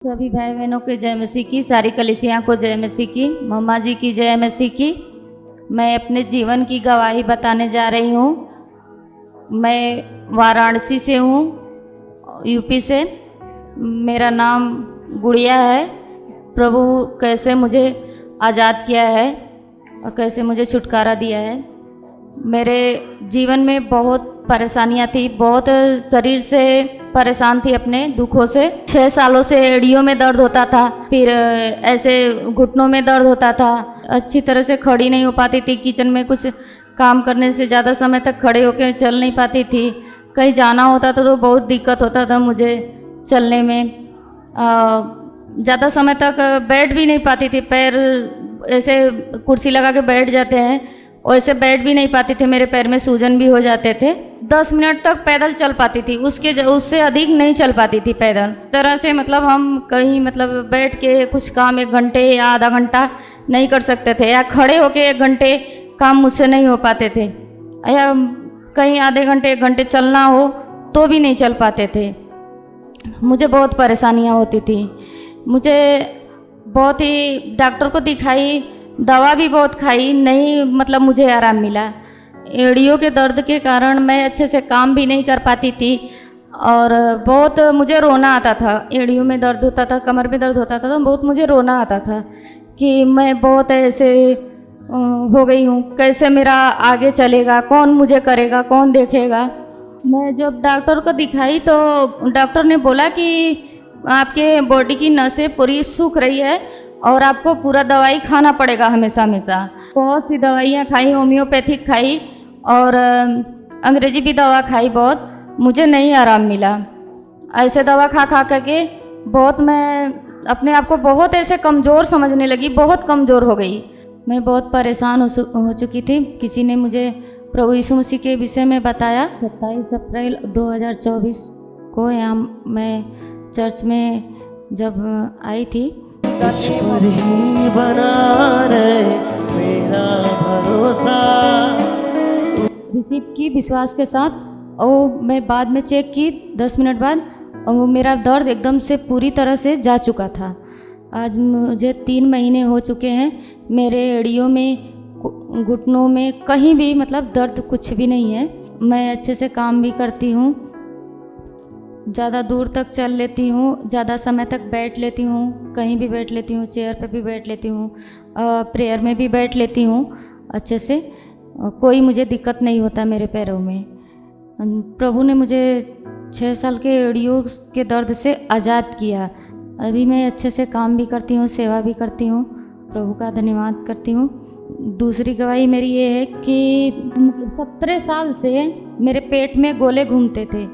सभी भाई बहनों को जय मसीह की, सारी कलीसिया को जय मसीह की, मम्मा जी की जय मसीह की। मैं अपने जीवन की गवाही बताने जा रही हूँ। मैं वाराणसी से हूँ, यूपी से। मेरा नाम गुड़िया है। प्रभु कैसे मुझे आज़ाद किया है और कैसे मुझे छुटकारा दिया है। मेरे जीवन में बहुत परेशानियाँ थी, बहुत शरीर से परेशान थी अपने दुखों से। 6 सालों से एड़ियों में दर्द होता था, फिर ऐसे घुटनों में दर्द होता था। अच्छी तरह से खड़ी नहीं हो पाती थी। किचन में कुछ काम करने से ज़्यादा समय तक खड़े होकर चल नहीं पाती थी। कहीं जाना होता था तो बहुत दिक्कत होता था मुझे चलने में। ज़्यादा समय तक बैठ भी नहीं पाती थी। पैर ऐसे कुर्सी लगा के बैठ जाते हैं, वैसे बैठ भी नहीं पाती थी। मेरे पैर में सूजन भी हो जाते थे। 10 मिनट तक पैदल चल पाती थी, उससे अधिक नहीं चल पाती थी पैदल। तरह से मतलब हम कहीं बैठ के कुछ काम 1 घंटे या आधा घंटा नहीं कर सकते थे, या खड़े होके 1 घंटे काम मुझसे नहीं हो पाते थे, या कहीं आधे घंटे 1 घंटे चलना हो तो भी नहीं चल पाते थे। मुझे बहुत परेशानियाँ होती थी। मुझे बहुत ही डॉक्टर को दिखाई, दवा भी बहुत खाई, नहीं मुझे आराम मिला। एड़ियों के दर्द के कारण मैं अच्छे से काम भी नहीं कर पाती थी और बहुत मुझे रोना आता था। एड़ियों में दर्द होता था, कमर में दर्द होता था तो बहुत मुझे रोना आता था कि मैं बहुत ऐसे हो गई हूँ, कैसे मेरा आगे चलेगा, कौन मुझे करेगा, कौन देखेगा। मैं जब डॉक्टर को दिखाई तो डॉक्टर ने बोला कि आपके बॉडी की नसें पूरी सूख रही है और आपको पूरा दवाई खाना पड़ेगा हमेशा हमेशा। बहुत सी दवाइयाँ खाई, होम्योपैथिक खाई और अंग्रेजी भी दवा खाई, बहुत मुझे नहीं आराम मिला। ऐसे दवा खा खा करके बहुत मैं अपने आप को बहुत ऐसे कमज़ोर समझने लगी, बहुत कमज़ोर हो गई। मैं बहुत परेशान हो चुकी थी। किसी ने मुझे प्रभु यीशु मसीह के विषय में बताया। 27 अप्रैल 2024 को यहाँ मैं चर्च में जब आई थी, पर ही बना रहे मेरा भरोसा, रिसीव की विश्वास के साथ। और मैं बाद में चेक की 10 मिनट बाद, और वो मेरा दर्द एकदम से पूरी तरह से जा चुका था। आज मुझे 3 महीने हो चुके हैं। मेरे एड़ियों में, घुटनों में, कहीं भी दर्द कुछ भी नहीं है। मैं अच्छे से काम भी करती हूँ, ज़्यादा दूर तक चल लेती हूँ, ज़्यादा समय तक बैठ लेती हूँ, कहीं भी बैठ लेती हूँ, चेयर पे भी बैठ लेती हूँ, प्रेयर में भी बैठ लेती हूँ अच्छे से। कोई मुझे दिक्कत नहीं होता मेरे पैरों में। प्रभु ने मुझे 6 साल के एड़ियों के दर्द से आज़ाद किया। अभी मैं अच्छे से काम भी करती हूँ, सेवा भी करती हूँ, प्रभु का धन्यवाद करती हूँ। दूसरी गवाही मेरी ये है कि 17 साल से मेरे पेट में गोले घूमते थे,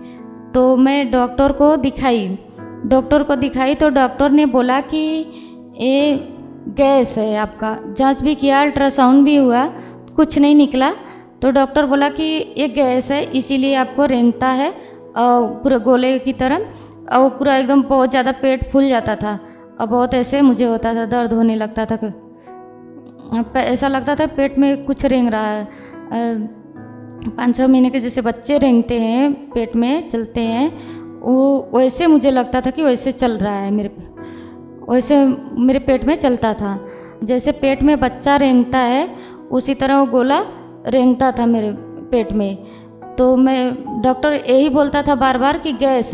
तो मैं डॉक्टर को दिखाई तो डॉक्टर ने बोला कि ये गैस है आपका। जांच भी किया, अल्ट्रासाउंड भी हुआ, कुछ नहीं निकला। तो डॉक्टर बोला कि ये गैस है, इसीलिए आपको रेंगता है और पूरा गोले की तरह, और पूरा एकदम बहुत ज़्यादा पेट फूल जाता था और बहुत ऐसे मुझे होता था, दर्द होने लगता था। ऐसा लगता था पेट में कुछ रेंग रहा है। 5-6 महीने के जैसे बच्चे रेंगते हैं, पेट में चलते हैं, वो वैसे मुझे लगता था कि वैसे चल रहा है वैसे मेरे पेट में चलता था। जैसे पेट में बच्चा रेंगता है उसी तरह वो गोला रेंगता था मेरे पेट में। तो मैं, डॉक्टर यही बोलता था बार बार कि गैस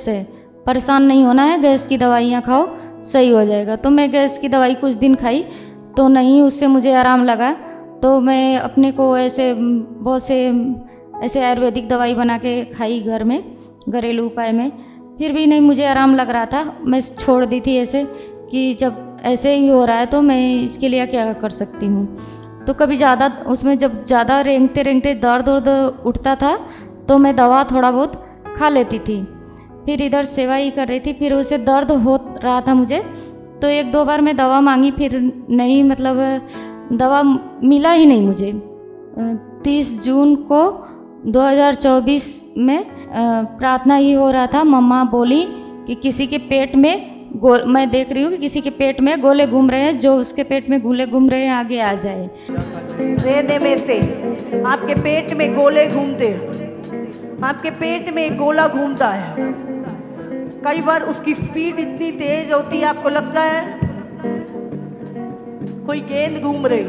है, परेशान नहीं होना है, गैस की दवाइयाँ खाओ सही हो जाएगा। तो मैं गैस की दवाई कुछ दिन खाई तो नहीं, उससे मुझे आराम लगा। तो मैं अपने को ऐसे बहुत से ऐसे आयुर्वेदिक दवाई बना के खाई घर में, घरेलू उपाय में, फिर भी नहीं मुझे आराम लग रहा था। मैं छोड़ दी थी ऐसे कि जब ऐसे ही हो रहा है तो मैं इसके लिए क्या कर सकती हूँ। तो कभी ज़्यादा उसमें जब ज़्यादा रेंगते दर्द उठता था तो मैं दवा थोड़ा बहुत खा लेती थी। फिर इधर सेवा ही कर रही थी, फिर उसे दर्द हो रहा था मुझे, तो 1-2 बार मैं दवा मांगी, फिर नहीं, दवा मिला ही नहीं मुझे। 30 जून को 2024 में प्रार्थना ही हो रहा था। मम्मा बोली कि किसी के पेट में मैं देख रही हूँ कि किसी के पेट में गोले घूम रहे हैं, जो उसके पेट में गोले घूम रहे हैं आगे आ जाए। रहने में से आपके पेट में गोले घूमते, आपके पेट में गोला घूमता है, कई बार उसकी स्पीड इतनी तेज होती है आपको लगता है कोई गेंद घूम रही।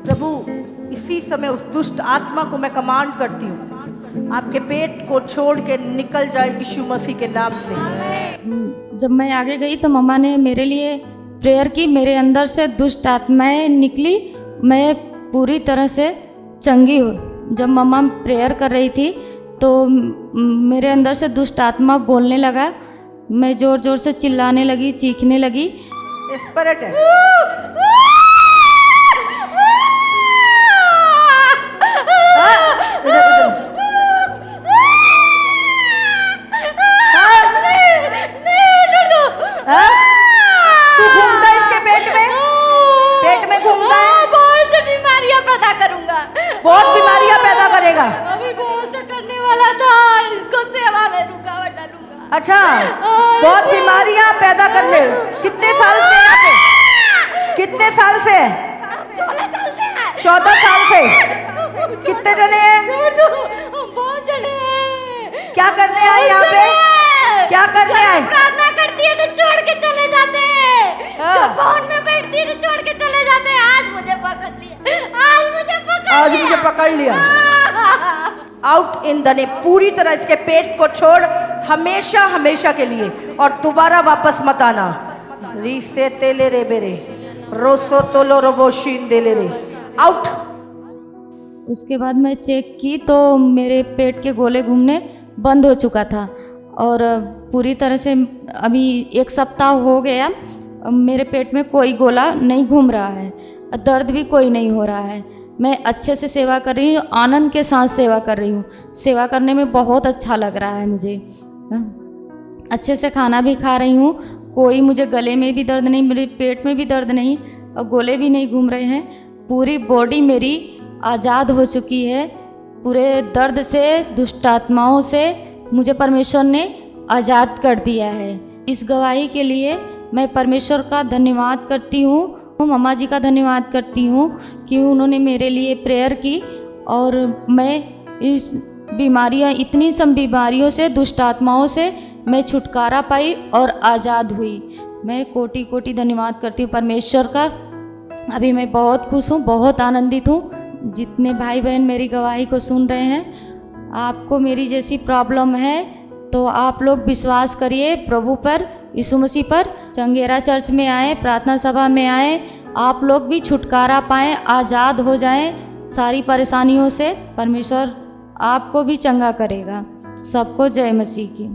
प्रभु इसी समय उस दुष्ट आत्मा को मैं कमांड करती हूँ, आपके पेट को छोड़ के निकल जाए यीशु मसीह के नाम से। जब मैं आगे गई तो मम्मा ने मेरे लिए प्रेयर की, मेरे अंदर से दुष्ट आत्माएं निकली, मैं पूरी तरह से चंगी हुई। जब मम्मा प्रेयर कर रही थी तो मेरे अंदर से दुष्ट आत्मा बोलने लगा, मैं ज़ोर ज़ोर से चिल्लाने लगी, चीखने लगी। स्पिरिट है। तू घूमता है इसके पेट में घूमता है। बहुत सी बीमारियां पैदा करूंगा, बहुत बीमारियां पैदा करेगा। अभी बहुत से करने वाला था, इसको सेवा में रुकावट डालूंगा। अच्छा, बहुत बीमारियां पैदा करने। कितने साल से यहाँ पे? कितने साल से? 16 साल से है। 14 साल से। कितने जने हैं? बहुत जने हैं। क्या करने आए यहाँ पे? क्या करने आए? प्रार्थना करती है तो छोड़ के चले जाते हैं, जब फोन में बैठती है तो छोड़ के चले जाते हैं। आज मुझे पकड़ लिया, आज मुझे पकड़ लिया। Out in the name. पूरी तरह इसके पेट को छोड़, हमेशा हमेशा के लिए, और दोबारा वापस मत आना। रीसे तेले रे बेरे रोसो तोलो रोबोशीन देले रे। आउट। उसके बाद मैं चेक की तो मेरे पेट के गोले घूमने बंद हो चुका था, और पूरी तरह से अभी 1 सप्ताह हो गया, मेरे पेट में कोई गोला नहीं घूम रहा है, दर्द भी कोई नहीं हो रहा है। मैं अच्छे से सेवा कर रही हूँ, आनंद के साथ सेवा कर रही हूँ। सेवा करने में बहुत अच्छा लग रहा है मुझे। अच्छे से खाना भी खा रही हूँ, कोई मुझे गले में भी दर्द नहीं, मेरे पेट में भी दर्द नहीं, और गोले भी नहीं घूम रहे हैं। पूरी बॉडी मेरी आज़ाद हो चुकी है पूरे दर्द से, दुष्ट आत्माओं से मुझे परमेश्वर ने आज़ाद कर दिया है। इस गवाही के लिए मैं परमेश्वर का धन्यवाद करती हूँ, मम्मा जी का धन्यवाद करती हूँ कि उन्होंने मेरे लिए प्रेयर की, और मैं इस बीमारियाँ, इतनी सब बीमारियों से, दुष्ट आत्माओं से मैं छुटकारा पाई और आज़ाद हुई। मैं कोटि कोटि धन्यवाद करती हूँ परमेश्वर का। अभी मैं बहुत खुश हूँ, बहुत आनंदित हूँ। जितने भाई बहन मेरी गवाही को सुन रहे हैं, आपको मेरी जैसी प्रॉब्लम है तो आप लोग विश्वास करिए प्रभु पर, यीशु मसीह पर। चंगेरा चर्च में आए, प्रार्थना सभा में आए, आप लोग भी छुटकारा पाएँ, आज़ाद हो जाएं सारी परेशानियों से। परमेश्वर आपको भी चंगा करेगा। सबको जय मसीह की।